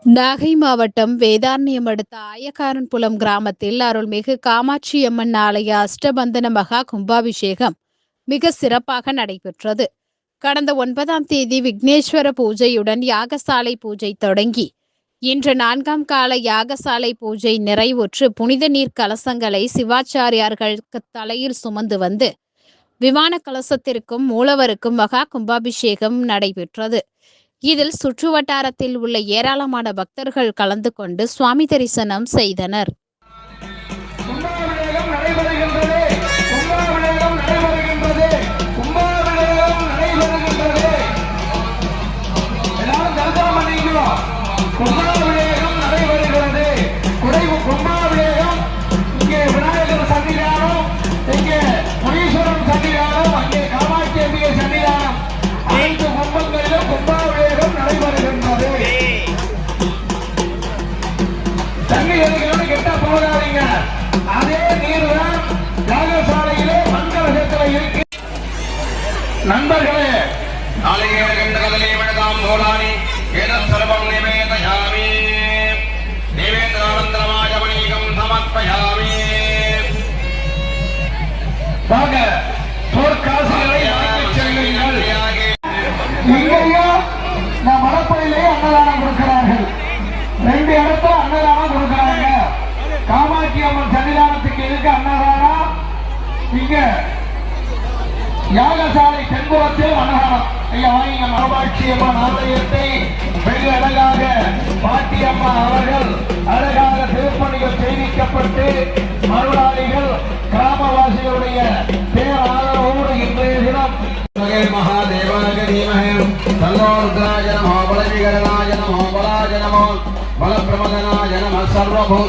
நாகை மாவட்டம் வேதாரண்யம் அடுத்த ஆயக்காரன்புலம் கிராமத்தில் அருள்மிகு காமாட்சியம்மன் ஆலய அஷ்டபந்தன மகா கும்பாபிஷேகம் மிக சிறப்பாக நடைபெற்றது. கடந்த 9ஆம் தேதி விக்னேஸ்வர பூஜையுடன் யாகசாலை பூஜை தொடங்கி இன்று 4ஆம் கால யாகசாலை பூஜை நிறைவுற்று புனித நீர் கலசங்களை சிவாச்சாரியார்கள் தலையில் சுமந்து வந்து விமான கலசத்திற்கும் மூலவருக்கும் மகா கும்பாபிஷேகம் நடைபெற்றது. இதில் சுற்றுவட்டாரத்தில் உள்ள ஏராளமான பக்தர்கள் கலந்து கொண்டு சுவாமி தரிசனம் செய்தனர். அதே நீர்தான் யாகசாலையிலே மங்களகத்துல இருக்கு. நண்பர்களே, இங்கேயும் நான் மடப்பள்ளியிலேயே அன்னதானம் கொடுக்கிறார்கள். 2 இடத்துல அன்னதானம் கொடுக்கிறாங்க. காமாட்சி அம்மன் சன்னிதானத்துக்கு எதுக்கு அன்னதானம்? இங்க யாகசாலை தென்புறத்தில் அன்னதானம். ஐயா வாங்க. காமாட்சி அம்மன் ஆலயத்தை வெகு அழகாக பாட்டியம்மா அவர்கள் அழகாக திருப்பணிகள் செய்விக்கப்பட்டு மருளாளிகள் கிராமவாசிகளுடைய பேராதரவோடு இன்றைய தினம் மகாதேவாய தீமஹே தன்னோ ருத்ராய நமோ பலவிகரணாய நமோ பலாய நமோ பலப்பிரமதனாய நம சர்வபூத